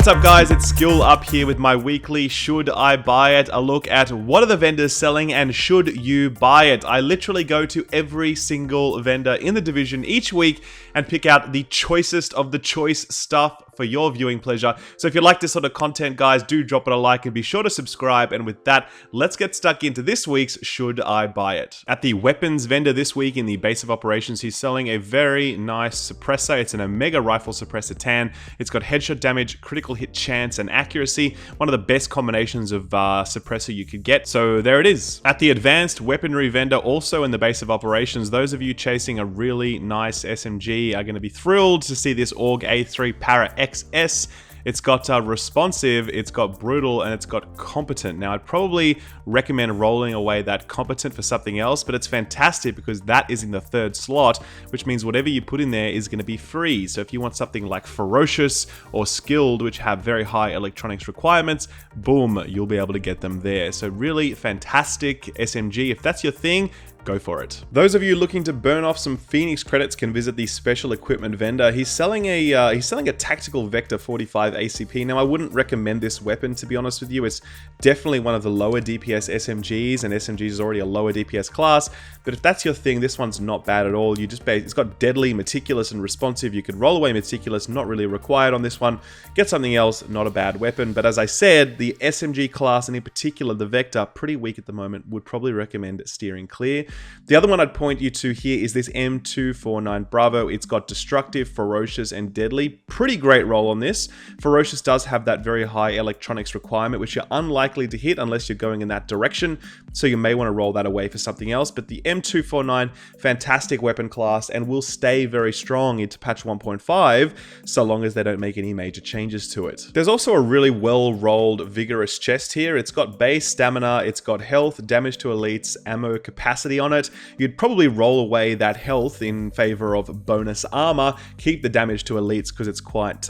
What's up guys, it's Skill Up here with my weekly Should I Buy It? A look at what are the vendors selling and should you buy it? I literally go to every single vendor in the division each week and pick out the choicest of the choice stuff for your viewing pleasure. So if you like this sort of content guys, do drop it a like and be sure to subscribe. And with that, let's get stuck into this week's Should I Buy It? At the weapons vendor this week in the base of operations, he's selling a very nice suppressor. It's an Omega rifle suppressor tan. It's got headshot damage, critical hit chance, and accuracy. One of the best combinations of suppressor you could get. So there it is. At the advanced weaponry vendor, also in the base of operations, those of you chasing a really nice SMG are going to be thrilled to see this AUG A3 Para XS. It's got responsive, it's got brutal, and it's got competent. Now, I'd probably recommend rolling away that competent for something else, but it's fantastic because that is in the third slot, which means whatever you put in there is going to be free. So if you want something like ferocious or skilled, which have very high electronics requirements, boom, you'll be able to get them there. So really fantastic SMG. If that's your thing, go for it. Those of you looking to burn off some Phoenix credits can visit the special equipment vendor. He's selling a tactical Vector 45 ACP. Now, I wouldn't recommend this weapon, to be honest with you. It's definitely one of the lower DPS SMGs, and SMG is already a lower DPS class. But if that's your thing, this one's not bad at all. It's got deadly, meticulous, and responsive. You could roll away meticulous, not really required on this one. Get something else, not a bad weapon. But as I said, the SMG class, and in particular the Vector, pretty weak at the moment. Would probably recommend steering clear. The other one I'd point you to here is this M249 Bravo. It's got destructive, ferocious, and deadly. Pretty great roll on this. Ferocious does have that very high electronics requirement, which you're unlikely to hit unless you're going in that direction. So you may want to roll that away for something else. But the M249, fantastic weapon class and will stay very strong into patch 1.5 so long as they don't make any major changes to it. There's also a really well-rolled, vigorous chest here. It's got base, stamina, it's got health, damage to elites, ammo capacity on it. You'd probably roll away that health in favor of bonus armor, keep the damage to elites because it's quite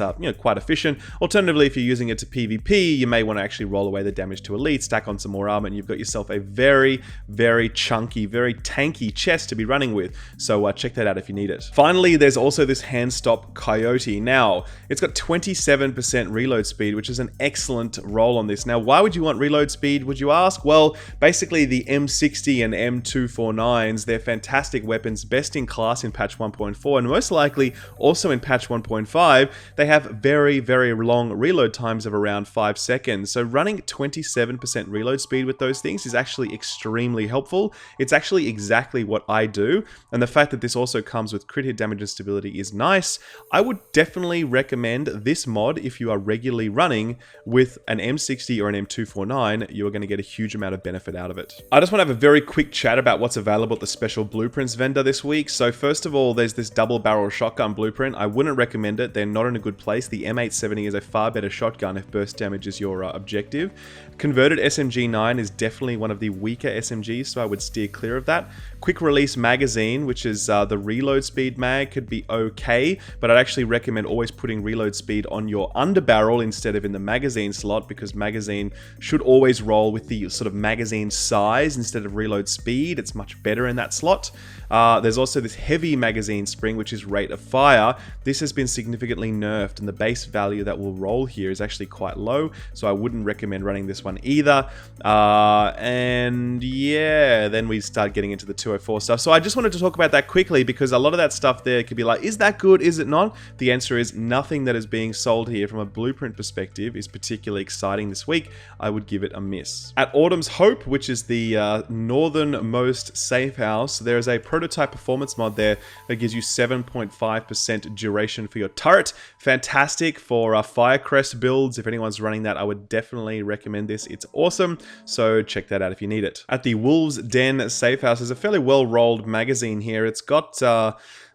efficient. Alternatively, if you're using it to PvP, you may want to actually roll away the damage to elites, stack on some more armor, and you've got yourself a very, very chunky, very tanky chest to be running with. So check that out if you need it. Finally, there's also this hand stop Coyote. Now, it's got 27% reload speed, which is an excellent roll on this. Now, why would you want reload speed, would you ask? Well, basically the M60 and M249s, they're fantastic weapons, best in class in patch 1.4, and most likely also in patch 1.5, they have very, very long reload times of around 5 seconds. So running 27% reload speed with those things is actually extremely helpful. It's actually exactly what I do, and the fact that this also comes with crit hit damage and stability is nice. I would definitely recommend this mod if you are regularly running with an M60 or an M249. You are going to get a huge amount of benefit out of it. I just want to have a very quick chat about what's available at the special blueprints vendor this week. So first of all, there's this double barrel shotgun blueprint. I wouldn't recommend it. They're not in a good place. The M870 is a far better shotgun if burst damage is your objective. Converted SMG9 is definitely one of the weaker SMGs, so I would steer clear of that. Quick release magazine, which is the reload speed mag, could be okay, but I'd actually recommend always putting reload speed on your underbarrel instead of in the magazine slot, because magazine should always roll with the sort of magazine size instead of reload speed. It's much better in that slot. There's also this heavy magazine spring, which is rate of fire. This has been significantly nerfed, and the base value that will roll here is actually quite low, so I wouldn't recommend running this one either. And yeah, then we start getting into the 204 stuff. So I just wanted to talk about that quickly because a lot of that stuff there could be like, is that good? Is it not? The answer is nothing that is being sold here from a blueprint perspective is particularly exciting this week. I would give it a miss. At Autumn's Hope, which is the northernmost safe house, there is a prototype performance mod there that gives you 7.5% duration for your turret. Fantastic for Firecrest builds. If anyone's running that, I would definitely recommend this. It's awesome, so check that out if you need it. At the Wolves Den safe house, there's a fairly well-rolled magazine here. It's got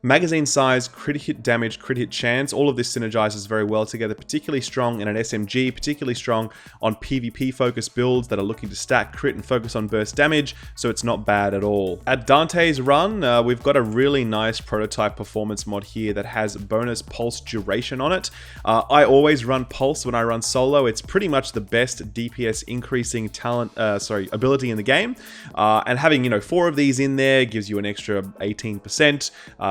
magazine size, crit hit damage, crit hit chance. All of this synergizes very well together, particularly strong in an SMG, particularly strong on PvP focused builds that are looking to stack crit and focus on burst damage, so it's not bad at all. At Dante's Run, we've got a really nice prototype performance mod here that has bonus pulse duration on it. I always run pulse when I run solo. It's pretty much the best DPS increasing ability in the game. And having 4 of these in there gives you an extra 18%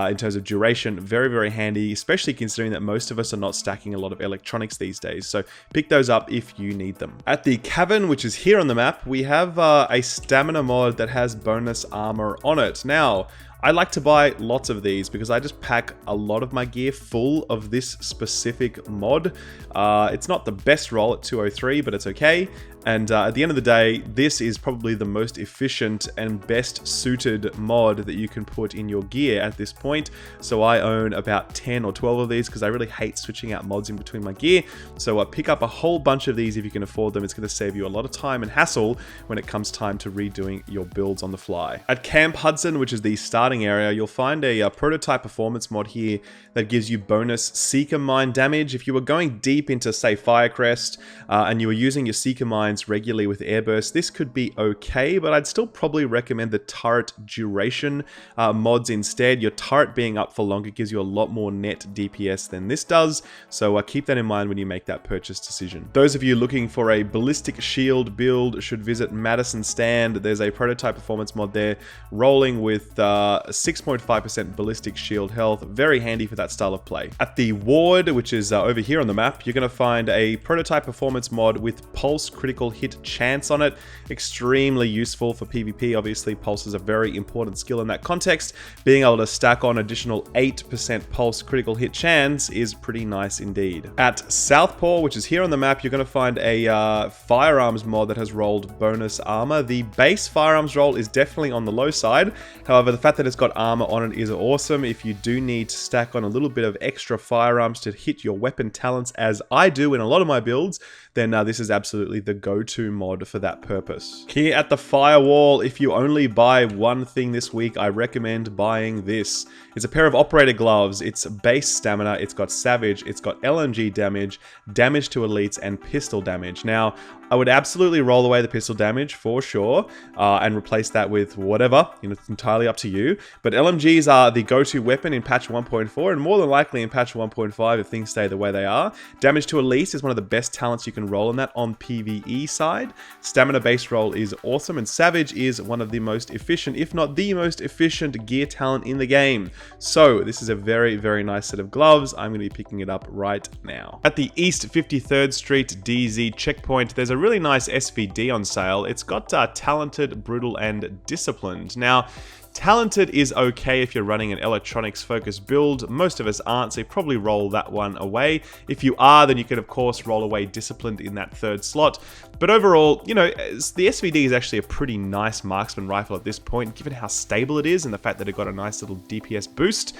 in in terms of duration. Very, very handy, especially considering that most of us are not stacking a lot of electronics these days. So pick those up if you need them. At the cavern, which is here on the map, we have a stamina mod that has bonus armor on it. Now, I like to buy lots of these because I just pack a lot of my gear full of this specific mod. It's not the best roll at 203, but it's okay. And at the end of the day, this is probably the most efficient and best suited mod that you can put in your gear at this point. So I own about 10 or 12 of these because I really hate switching out mods in between my gear. So pick up a whole bunch of these if you can afford them. It's going to save you a lot of time and hassle when it comes time to redoing your builds on the fly. At Camp Hudson, which is the starting area, you'll find a prototype performance mod here that gives you bonus Seeker Mine damage. If you were going deep into, say, Firecrest and you were using your Seeker Mines regularly with airburst, this could be okay, but I'd still probably recommend the turret duration mods instead. Your turret being up for longer gives you a lot more net DPS than this does, so keep that in mind when you make that purchase decision. Those of you looking for a ballistic shield build should visit Madison Stand. There's a prototype performance mod there rolling with 6.5% ballistic shield health. Very handy for that style of play. At the Ward, which is over here on the map, you're going to find a prototype performance mod with pulse critical hit chance on it. Extremely useful for PvP. Obviously, pulse is a very important skill in that context. Being able to stack on additional 8% pulse critical hit chance is pretty nice indeed. At Southpaw, which is here on the map, you're going to find a firearms mod that has rolled bonus armor. The base firearms roll is definitely on the low side. However, the fact that it's got armor on it is awesome. If you do need to stack on a little bit of extra firearms to hit your weapon talents, as I do in a lot of my builds, then this is absolutely the go-to mod for that purpose. Here at the Firewall, if you only buy one thing this week, I recommend buying this. It's a pair of operator gloves. It's base stamina, it's got savage, it's got LMG damage, damage to elites, and pistol damage. Now, I would absolutely roll away the pistol damage for sure and replace that with whatever. You know, it's entirely up to you. But LMGs are the go-to weapon in patch 1.4 and more than likely in patch 1.5 if things stay the way they are. Damage to elites is one of the best talents you can roll in that on PvE side. Stamina base roll is awesome, and savage is one of the most efficient, if not the most efficient gear talent in the game. So this is a very, very nice set of gloves. I'm going to be picking it up right now. At the East 53rd Street DZ checkpoint, there's a really nice SVD on sale. It's got talented, brutal, and disciplined. Now, talented is okay if you're running an electronics focused build. Most of us aren't, so you probably roll that one away. If you are, then you can of course roll away disciplined in that third slot. But overall, you know, the SVD is actually a pretty nice marksman rifle at this point, given how stable it is and the fact that it got a nice little DPS boost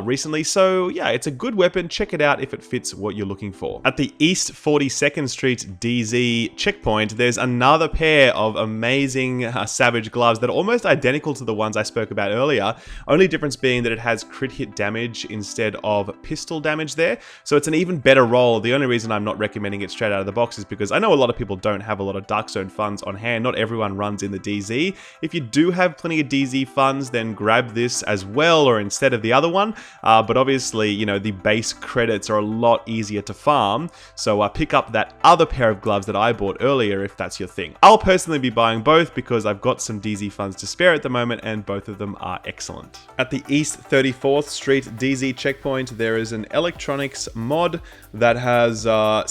recently. So yeah, it's a good weapon. Check it out if it fits what you're looking for. At the East 42nd Street DZ checkpoint, there's another pair of amazing Savage gloves that are almost identical to the ones I spoke about earlier. Only difference being that it has crit hit damage instead of pistol damage there. So it's an even better roll. The only reason I'm not recommending it straight out of the box is because I know a lot of people don't have a lot of Dark Zone funds on hand. Not everyone runs in the DZ. If you do have plenty of DZ funds, then grab this as well or instead of the other one. But obviously, you know, the base credits are a lot easier to farm. So pick up that other pair of gloves that I bought earlier if that's your thing. I'll personally be buying both because I've got some DZ funds to spare at the moment and both of them are excellent. At the East 34th Street DZ checkpoint, there is an electronics mod that has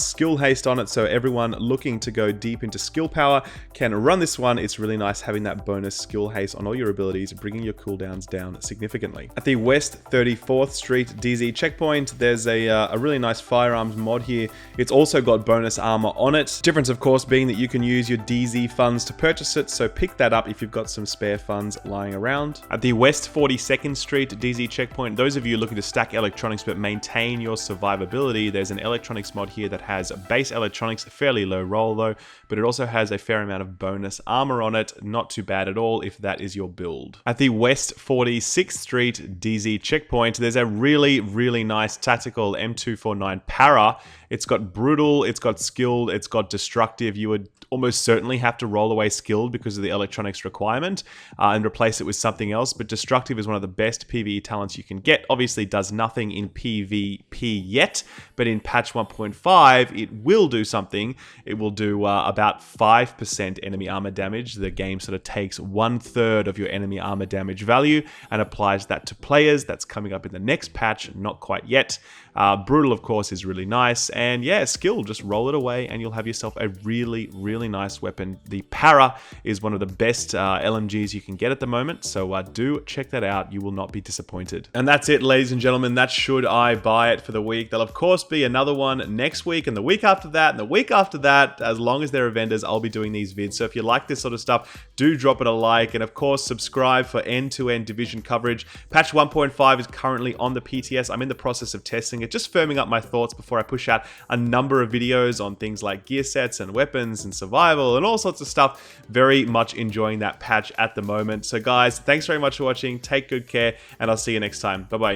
skill haste on it, so everyone looking to go deep into skill power can run this one. It's really nice having that bonus skill haste on all your abilities, bringing your cooldowns down significantly. At the West 34th Street DZ checkpoint, there's a really nice firearms mod here. It's also got bonus armor on it. Difference, of course, being that you can use your DZ funds to purchase it, so pick that up if you've got some spare funds lying around. At the West 42nd Street DZ checkpoint, those of you looking to stack electronics but maintain your survivability, there's an electronics mod here that has base electronics, fairly low roll though, but it also has a fair amount of bonus armor on it. Not too bad at all if that is your build. At the West 46th Street DZ checkpoint, there's a really, really nice tactical M249 para. It's got brutal, it's got skilled, it's got destructive. You would almost certainly have to roll away skilled because of the electronics requirement and replace it with something else. But destructive is one of the best PvE talents you can get. Obviously does nothing in PvP yet, but in patch 1.5 it will do something. It will do about 5% enemy armor damage. The game sort of takes 1/3 of your enemy armor damage value and applies that to players. That's coming up in the next patch, not quite yet. Brutal, of course, is really nice. And yeah, skill, just roll it away and you'll have yourself a really, really nice weapon. The Para is one of the best LMGs you can get at the moment. So do check that out. You will not be disappointed. And that's it, ladies and gentlemen. That's Should I Buy It for the week. There'll, of course, be another one next week and the week after that and the week after that. As long as there are vendors, I'll be doing these vids. So if you like this sort of stuff, do drop it a like. And of course, subscribe for end-to-end division coverage. Patch 1.5 is currently on the PTS. I'm in the process of testing it, just firming up my thoughts before I push out a number of videos on things like gear sets and weapons and survival and all sorts of stuff. Very much enjoying that patch at the moment. So guys, thanks very much for watching. Take good care and I'll see you next time. Bye-bye.